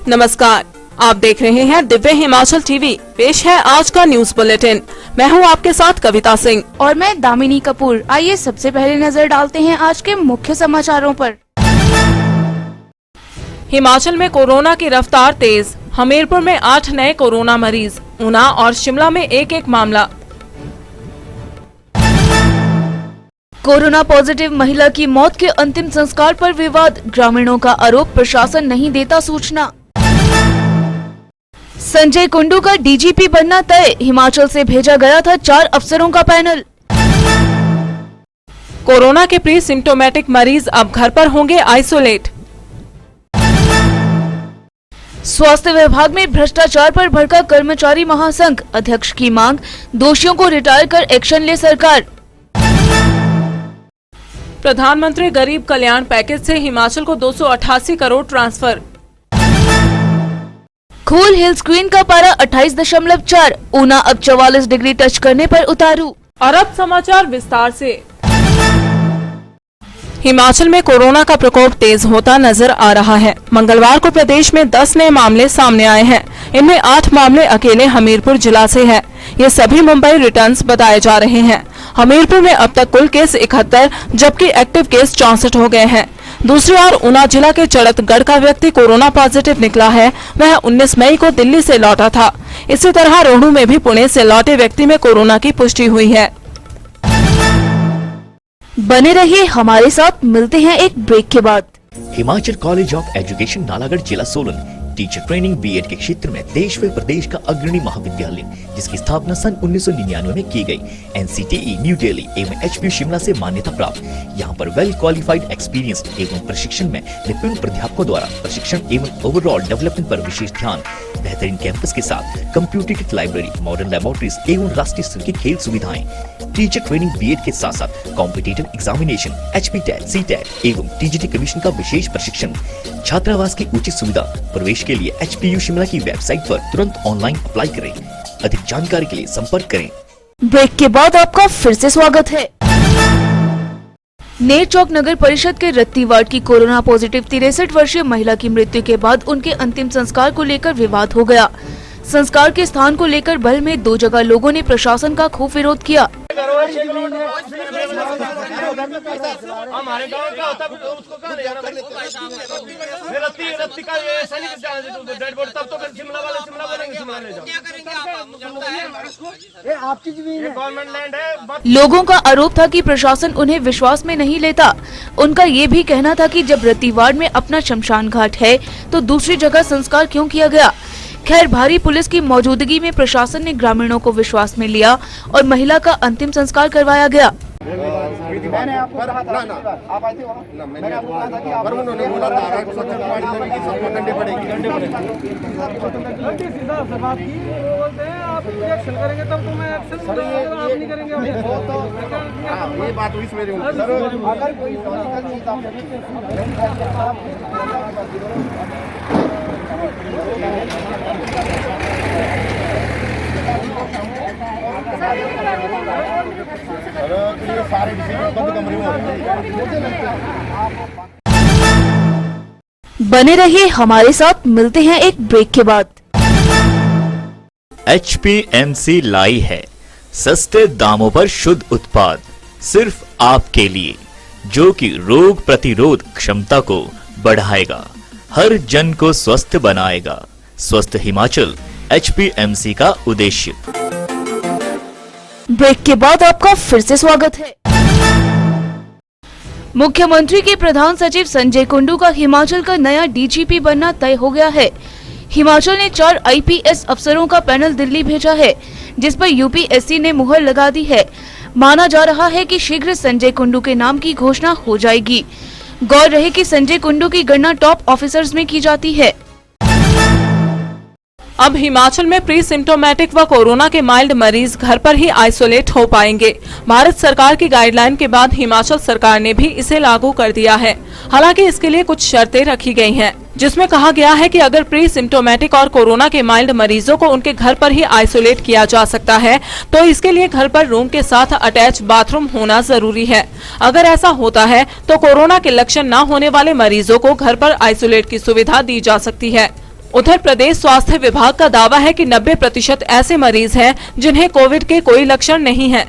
नमस्कार, आप देख रहे हैं दिव्य हिमाचल टीवी। पेश है आज का न्यूज बुलेटिन। मैं हूं आपके साथ कविता सिंह और मैं दामिनी कपूर। आइए सबसे पहले नजर डालते हैं आज के मुख्य समाचारों पर। हिमाचल में कोरोना की रफ्तार तेज। हमीरपुर में 8 नए कोरोना मरीज, ऊना और शिमला में एक मामला। कोरोना पॉजिटिव महिला की मौत के अंतिम संस्कार पर विवाद, ग्रामीणों का आरोप प्रशासन नहीं देता सूचना। संजय कुंडू का डीजीपी बनना तय, हिमाचल से भेजा गया था 4 अफसरों का पैनल। कोरोना के प्री सिम्टोमेटिक मरीज अब घर पर होंगे आइसोलेट। स्वास्थ्य विभाग में भ्रष्टाचार पर भड़का कर्मचारी महासंघ, अध्यक्ष की मांग, दोषियों को रिटायर कर एक्शन ले सरकार। प्रधानमंत्री गरीब कल्याण पैकेज से हिमाचल को 288 करोड़ ट्रांसफर। कूल हिल स्क्रीन का पारा 28.4, ऊना अब 44 डिग्री टच करने पर उतारू। और अब समाचार विस्तार से। हिमाचल में कोरोना का प्रकोप तेज होता नजर आ रहा है। मंगलवार को प्रदेश में 10 नए मामले सामने आए हैं। इनमें 8 मामले अकेले हमीरपुर जिला से हैं। ये सभी मुंबई रिटर्न्स बताए जा रहे हैं। हमीरपुर में अब तक कुल केस 71 जबकि एक्टिव केस 64 हो गए हैं। दूसरी ओर ऊना जिला के चड़तगढ़ का व्यक्ति कोरोना पॉजिटिव निकला है। वह 19 मई को दिल्ली से लौटा था। इसी तरह रोहडू में भी पुणे से लौटे व्यक्ति में कोरोना की पुष्टि हुई है। बने रहिए हमारे साथ, मिलते हैं एक ब्रेक के बाद। Himachal college of education Nalagarh जिला सोलन टीचर ट्रेनिंग बीएड के क्षेत्र में देश व प्रदेश का अग्रणी महाविद्यालय, जिसकी स्थापना सन 1999 में की गई। एनसीटीई न्यू दिल्ली एवं एचपीयू शिमला से मान्यता प्राप्त। यहाँ पर वेल क्वालिफाइड एक्सपीरियंस्ड एवं प्रशिक्षण में निपुण प्राध्यापकों द्वारा प्रशिक्षण एवं ओवरऑल डेवलपमेंट पर विशेष ध्यान। बेहतरीन कैंपस के साथ कंप्यूटरेटेड लाइब्रेरी, मॉडर्न लैबोरेटरीज एवं राष्ट्रीय स्तर की खेल सुविधाएं। टीचर ट्रेनिंग बीएड के साथ साथ कॉम्पिटिटिव एग्जामिनेशन, एचपीटेट, सीटेट एवं टीजीटी कमीशन का विशेष प्रशिक्षण। छात्रावास की उचित सुविधा। प्रवेश के लिए एचपीयू शिमला की वेबसाइट पर तुरंत ऑनलाइन अप्लाई करें। अधिक जानकारी के लिए संपर्क करें। ब्रेक के बाद आपका फिर से स्वागत है। नेर चौक नगर परिषद के रत्ती वार्ड की कोरोना पॉजिटिव 63 वर्षीय महिला की मृत्यु के बाद उनके अंतिम संस्कार को लेकर विवाद हो गया। संस्कार के स्थान को लेकर बल में 2 जगह लोगों ने प्रशासन का खूब विरोध किया। हमारे गांव का होता उसको कहां ले जाना? रत्ती का ये सैनिक डेड बॉडी तब तो शिमला वाले शिमला बोलेंगे, शिमला ले जाओ। क्या करेंगे आप? मुझे बताएं। ये आपकी जमीन है, गवर्नमेंट लैंड है। लोगों का आरोप था कि प्रशासन उन्हें विश्वास में नहीं लेता। उनका ये भी कहना था कि जब रत्ती वार्ड में अपना शमशान घाट है तो दूसरी जगह संस्कार क्यों किया गया। खैर, भारी पुलिस की मौजूदगी में प्रशासन ने ग्रामीणों को विश्वास में लिया और महिला का अंतिम संस्कार करवाया गया। मैंने आपको कहा था आप आए थे वहाँ, मैंने आपको कहा था कि आप उन्होंने बोला था डंडे पड़ेंगे आप एक्शन करेंगे तब तो मैं एक्शन आप नहीं करेंगे। ये बात हुई मेरी अगर कोई सारे बंद कमरे में। बने रहिए हमारे साथ, मिलते हैं एक ब्रेक के बाद। एचपीएमसी लाई है सस्ते दामों पर शुद्ध उत्पाद सिर्फ आपके लिए, जो कि रोग प्रतिरोध क्षमता को बढ़ाएगा, हर जन को स्वस्थ बनाएगा। स्वस्थ हिमाचल एचपीएमसी का उद्देश्य। ब्रेक के बाद आपका फिर से स्वागत है। मुख्यमंत्री के प्रधान सचिव संजय कुंडू का हिमाचल का नया डीजीपी बनना तय हो गया है। हिमाचल ने 4 आईपीएस अफसरों का पैनल दिल्ली भेजा है, जिस पर यूपीएससी ने मुहर लगा दी है। माना जा रहा है कि शीघ्र संजय कुंडू के नाम की घोषणा हो जाएगी। गौर रहे कि संजय कुंडू की गणना टॉप ऑफिसर्स में की जाती है। अब हिमाचल में प्री सिम्टोमेटिक व कोरोना के माइल्ड मरीज घर पर ही आइसोलेट हो पाएंगे। भारत सरकार की गाइडलाइन के बाद हिमाचल सरकार ने भी इसे लागू कर दिया है। हालांकि इसके लिए कुछ शर्तें रखी गई हैं, जिसमें कहा गया है कि अगर प्री सिम्टोमेटिक और कोरोना के माइल्ड मरीजों को उनके घर पर ही आइसोलेट किया जा सकता है, तो इसके लिए घर पर रूम के साथ अटैच बाथरूम होना जरूरी है। अगर ऐसा होता है तो कोरोना के लक्षण न होने वाले मरीजों को घर पर आइसोलेट की सुविधा दी जा सकती है। उधर प्रदेश स्वास्थ्य विभाग का दावा है कि 90% ऐसे मरीज हैं जिन्हें कोविड के कोई लक्षण नहीं है।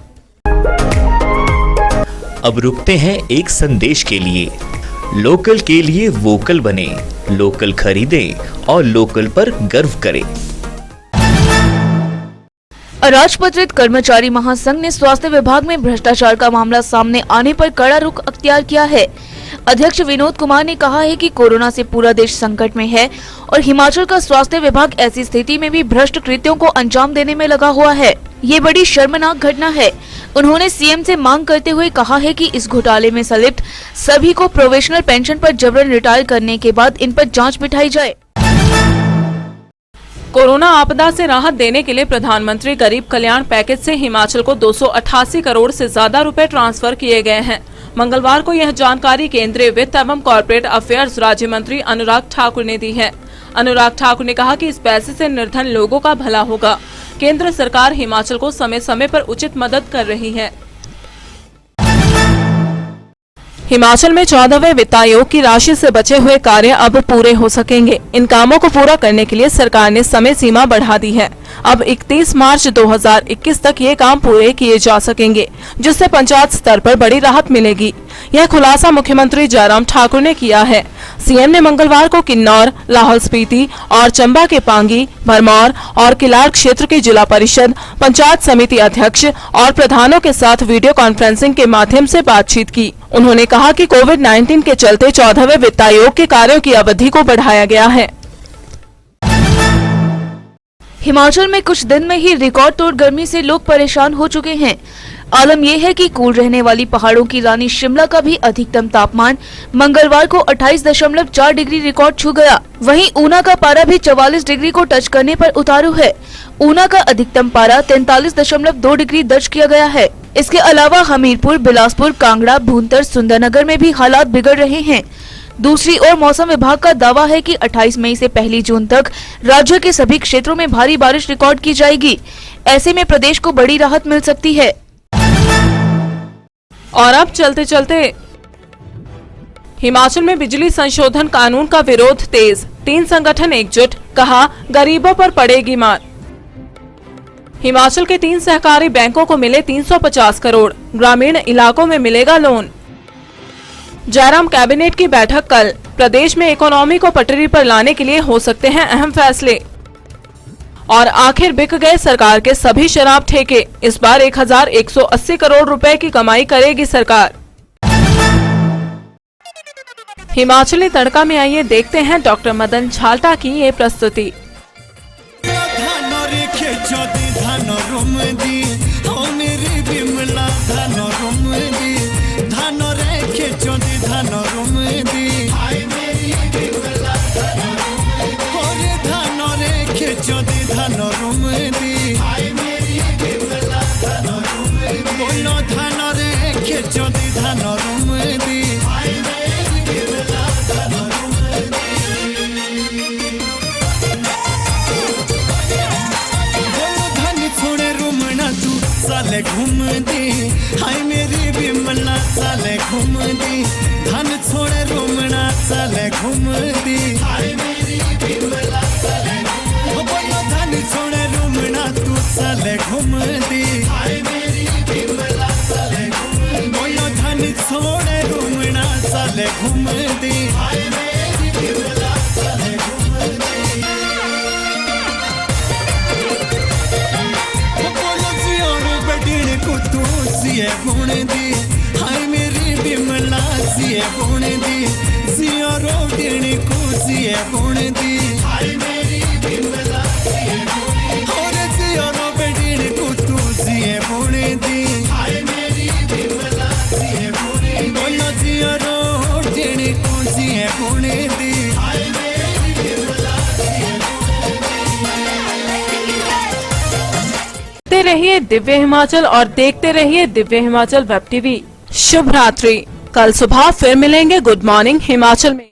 अब रुकते हैं एक संदेश के लिए। लोकल के लिए वोकल बने, लोकल खरीदें और लोकल पर गर्व करें। अराजपत्रित कर्मचारी महासंघ ने स्वास्थ्य विभाग में भ्रष्टाचार का मामला सामने आने पर कड़ा रुख अख्तियार किया है। अध्यक्ष विनोद कुमार ने कहा है कि कोरोना से पूरा देश संकट में है और हिमाचल का स्वास्थ्य विभाग ऐसी स्थिति में भी भ्रष्ट कृत्यों को अंजाम देने में लगा हुआ है। ये बड़ी शर्मनाक घटना है। उन्होंने सीएम से मांग करते हुए कहा है कि इस घोटाले में संलिप्त सभी को प्रोविजनल पेंशन पर जबरन रिटायर करने के बाद इन पर जांच बिठाई जाए। कोरोना आपदा से राहत देने के लिए प्रधानमंत्री गरीब कल्याण पैकेज से हिमाचल को 288 करोड़ से ज्यादा रुपए ट्रांसफर किए गए हैं। मंगलवार को यह जानकारी केंद्रीय वित्त एवं कॉर्पोरेट अफेयर्स राज्य मंत्री अनुराग ठाकुर ने दी है। अनुराग ठाकुर ने कहा कि इस पैसे से निर्धन लोगों का भला होगा। केंद्र सरकार हिमाचल को समय समय पर उचित मदद कर रही है। हिमाचल में 14वें वित्त आयोग की राशि से बचे हुए कार्य अब पूरे हो सकेंगे। इन कामों को पूरा करने के लिए सरकार ने समय सीमा बढ़ा दी है। अब 31 मार्च 2021 तक ये काम पूरे किए जा सकेंगे, जिससे पंचायत स्तर पर बड़ी राहत मिलेगी। यह खुलासा मुख्यमंत्री जयराम ठाकुर ने किया है। सीएम ने मंगलवार को किन्नौर, लाहौल स्पीति और चंबा के पांगी, भरमौर और किलाड़ क्षेत्र के जिला परिषद, पंचायत समिति अध्यक्ष और प्रधानों के साथ वीडियो कॉन्फ्रेंसिंग के माध्यम से बातचीत की। उन्होंने कहा कि कोविड-19 के चलते 14वें वित्त आयोग के कार्यों की अवधि को बढ़ाया गया है। हिमाचल में कुछ दिन में ही रिकॉर्ड तोड़ गर्मी से लोग परेशान हो चुके हैं। आलम यह है कि कूल रहने वाली पहाड़ों की रानी शिमला का भी अधिकतम तापमान मंगलवार को 28.4 डिग्री रिकॉर्ड छू गया। वहीं ऊना का पारा भी 44 डिग्री को टच करने पर उतारू है। ऊना का अधिकतम पारा 43.2 डिग्री दर्ज किया गया है। इसके अलावा हमीरपुर, बिलासपुर, कांगड़ा, भूंतर, सुंदरनगर में भी हालात बिगड़ रहे हैं। दूसरी ओर मौसम विभाग का दावा है कि 28 मई से 1 जून तक राज्य के सभी क्षेत्रों में भारी बारिश रिकॉर्ड की जाएगी। ऐसे में प्रदेश को बड़ी राहत मिल सकती है। और अब चलते चलते हिमाचल में बिजली संशोधन कानून का विरोध तेज। 3 संगठन एकजुट, कहा गरीबों पर पड़ेगी मार। हिमाचल के 3 सहकारी बैंकों को मिले 350 करोड़, ग्रामीण इलाकों में मिलेगा लोन। जयराम कैबिनेट की बैठक कल। प्रदेश में इकोनॉमी को पटरी पर लाने के लिए हो सकते हैं अहम फैसले। और आखिर बिक गए सरकार के सभी शराब ठेके। इस बार 1180 करोड़ रुपए की कमाई करेगी सरकार। हिमाचली तड़का में आइए देखते हैं डॉक्टर मदन झाल्टा की ये प्रस्तुति। साले घूम दी, हाय मेरी बिमला साले घूम दी, धन छोड़े रोमना साले घूम दी, हाय मेरी बिमला साले घूम दी, धन छोड़े रोमना तू साले घूम दी, हाय मेरी बिमला साले घूम दी, बोलो धन छोड़े रोमना साले घूम दी, हाय मेरी बिमला साले घूम दी। सिए गुण दी, हाय मेरी बिमला सिए गुण दी, सिया रोटिन को सिए गुण दी, हाय मेरी बिमला सिए गुण दी, और सिया रोटिन को तू सिए गुण दी, हाय मेरी बिमला सिए गुण दी, बोलो सिया रोटिन को सिए गुण दी, हाय मेरी बिमला सिए गुण दी। देखते रहिए दिव्य हिमाचल और देखते रहिए दिव्य हिमाचल वेब टीवी। शुभ रात्रि। कल सुबह फिर मिलेंगे गुड मॉर्निंग हिमाचल में।